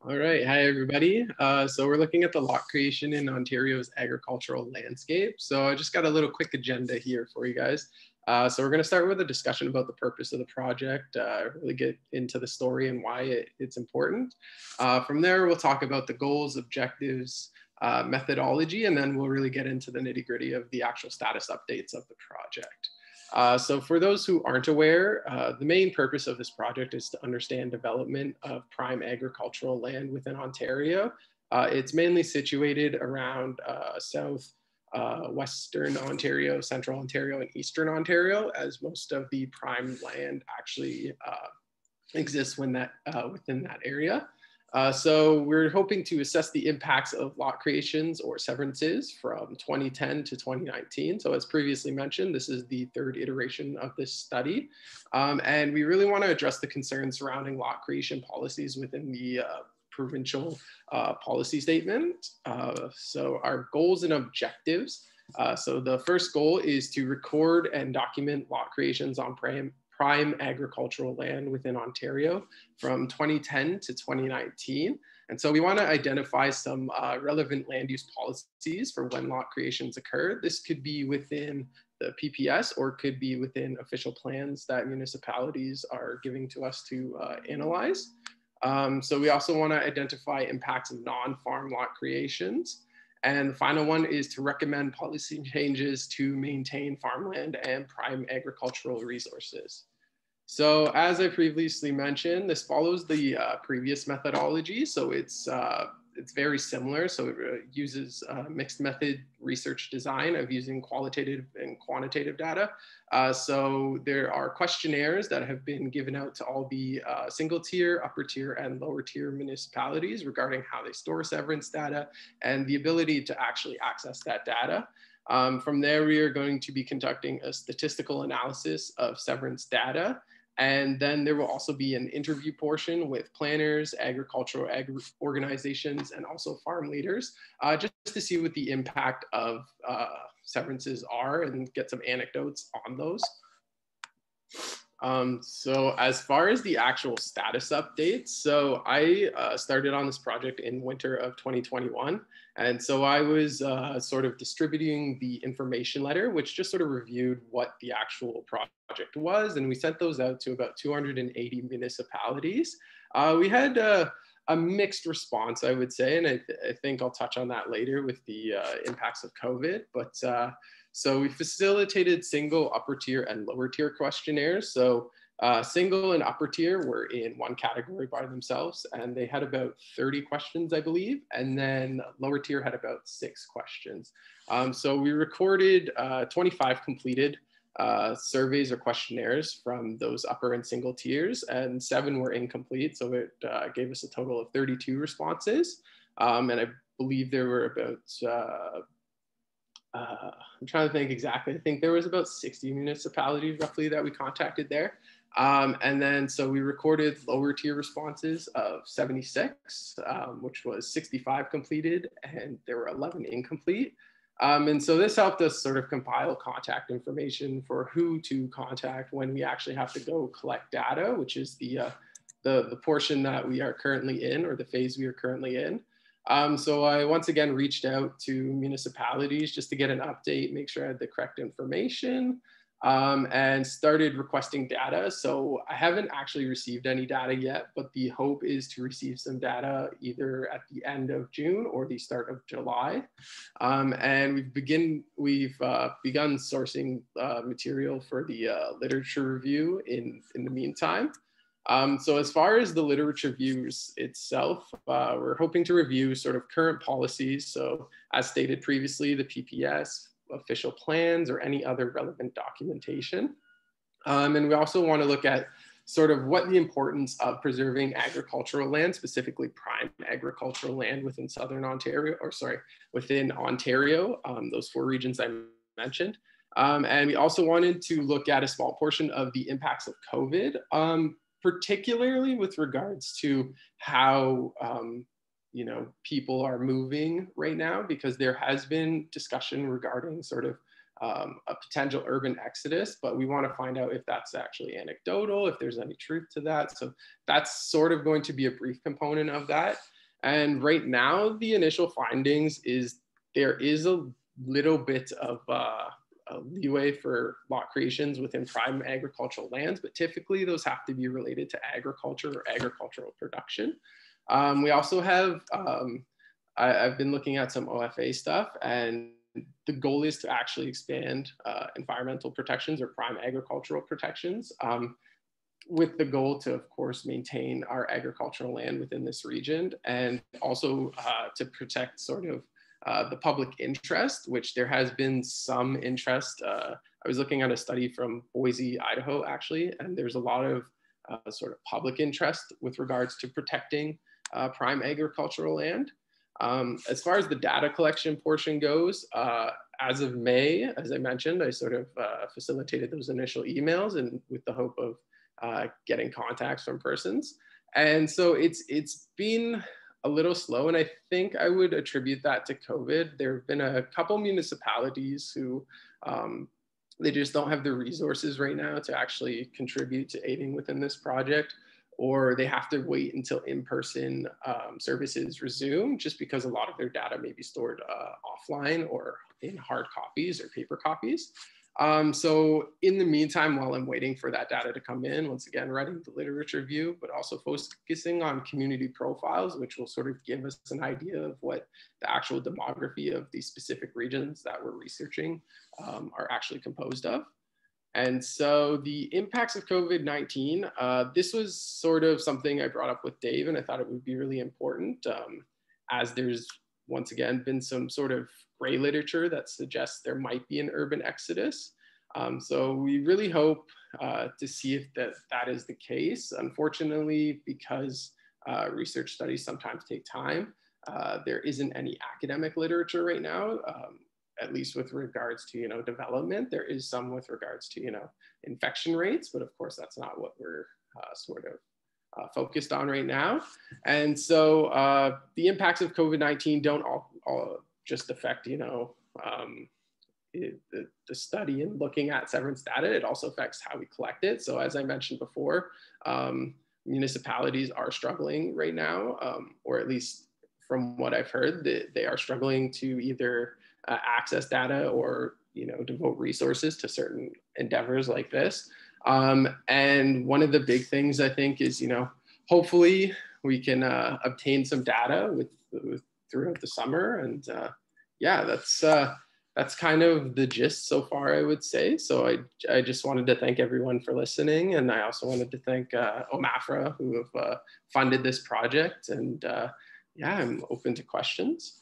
All right, hi everybody. So we're looking at the lot creation in Ontario's agricultural landscape. So I just got a little quick agenda here for you guys. So we're going to start with a discussion about the purpose of the project, really get into the story and why it's important. From there, we'll talk about the goals, objectives, methodology, and then we'll really get into the nitty-gritty of the actual status updates of the project. So for those who aren't aware, the main purpose of this project is to understand development of prime agricultural land within Ontario. It's mainly situated around Western Ontario, Central Ontario, and Eastern Ontario, as most of the prime land actually exists within that area. So we're hoping to assess the impacts of lot creations or severances from 2010 to 2019. So as previously mentioned, this is the third iteration of this study. And we really want to address the concerns surrounding lot creation policies within the provincial policy statement. So our goals and objectives. So the first goal is to record and document lot creations on prime agricultural land within Ontario from 2010 to 2019. And so we want to identify some relevant land use policies for when lot creations occur. This could be within the PPS or could be within official plans that municipalities are giving to us to analyze. So we also want to identify impacts of non-farm lot creations. And the final one is to recommend policy changes to maintain farmland and prime agricultural resources. So as I previously mentioned, this follows the previous methodology. So it's very similar. So it uses mixed method research design of using qualitative and quantitative data. So there are questionnaires that have been given out to all the single tier, upper tier, and lower tier municipalities regarding how they store severance data and the ability to actually access that data. From there, we are going to be conducting a statistical analysis of severance data. And then there will also be an interview portion with planners, agricultural organizations, and also farm leaders, just to see what the impact of severances are and get some anecdotes on those. So as far as the actual status updates, so I started on this project in winter of 2021. And so I was sort of distributing the information letter, which just sort of reviewed what the actual project was. And we sent those out to about 280 municipalities. We had a mixed response, I would say. And I think I'll touch on that later with the impacts of COVID. But so we facilitated single, upper tier, and lower tier questionnaires. So single and upper tier were in one category by themselves, and they had about 30 questions, I believe. And then lower tier had about 6 questions. So we recorded 25 completed surveys or questionnaires from those upper and single tiers, and 7 were incomplete. So it gave us a total of 32 responses. And I believe there were about I'm trying to think exactly. I think there was about 60 municipalities roughly that we contacted there. And then so we recorded lower tier responses of 76, which was 65 completed, and there were 11 incomplete. And so this helped us sort of compile contact information for who to contact when we actually have to go collect data, which is the portion that we are currently in, or the phase we are currently in. So I once again reached out to municipalities just to get an update, make sure I had the correct information, and started requesting data. So I haven't actually received any data yet, but the hope is to receive some data either at the end of June or the start of July. And we've begun sourcing material for the literature review in the meantime. So as far as the literature reviews itself, we're hoping to review sort of current policies. So as stated previously, the PPS, official plans, or any other relevant documentation. And we also want to look at sort of what the importance of preserving agricultural land, specifically prime agricultural land within Southern Ontario, within Ontario, those 4 regions I mentioned. And we also wanted to look at a small portion of the impacts of COVID, particularly with regards to how people are moving right now, because there has been discussion regarding sort of a potential urban exodus, but we want to find out if that's actually anecdotal, if there's any truth to that. So that's sort of going to be a brief component of that. And right now, the initial findings is there is a little bit of a leeway for lot creations within prime agricultural lands, but typically those have to be related to agriculture or agricultural production. We also have, I've been looking at some OFA stuff, and the goal is to actually expand environmental protections or prime agricultural protections, with the goal to, of course, maintain our agricultural land within this region, and also to protect sort of the public interest, which there has been some interest. I was looking at a study from Boise, Idaho, actually, and there's a lot of sort of public interest with regards to protecting prime agricultural land. As far as the data collection portion goes, as of May, as I mentioned, I sort of facilitated those initial emails and with the hope of getting contacts from persons. And so it's been a little slow, and I think I would attribute that to COVID. There have been a couple municipalities who they just don't have the resources right now to actually contribute to aiding within this project, or they have to wait until in-person services resume, just because a lot of their data may be stored offline or in hard copies or paper copies. So in the meantime, while I'm waiting for that data to come in, once again, writing the literature review, but also focusing on community profiles, which will sort of give us an idea of what the actual demography of these specific regions that we're researching are actually composed of. And so the impacts of COVID-19, this was sort of something I brought up with Dave, and I thought it would be really important, as there's once again been some sort of gray literature that suggests there might be an urban exodus. So we really hope to see if that is the case. Unfortunately, because research studies sometimes take time, there isn't any academic literature right now, at least with regards to, development. There is some with regards to, infection rates, but of course that's not what we're sort of focused on right now. And so the impacts of COVID-19 don't all just affect, the study and looking at severance data. It also affects how we collect it. So as I mentioned before, municipalities are struggling right now, or at least from what I've heard, they are struggling to either access data or, devote resources to certain endeavors like this. And one of the big things I think is, hopefully we can obtain some data throughout the summer. And yeah, that's kind of the gist so far, I would say. So I just wanted to thank everyone for listening. And I also wanted to thank OMAFRA, who have funded this project. And yeah, I'm open to questions.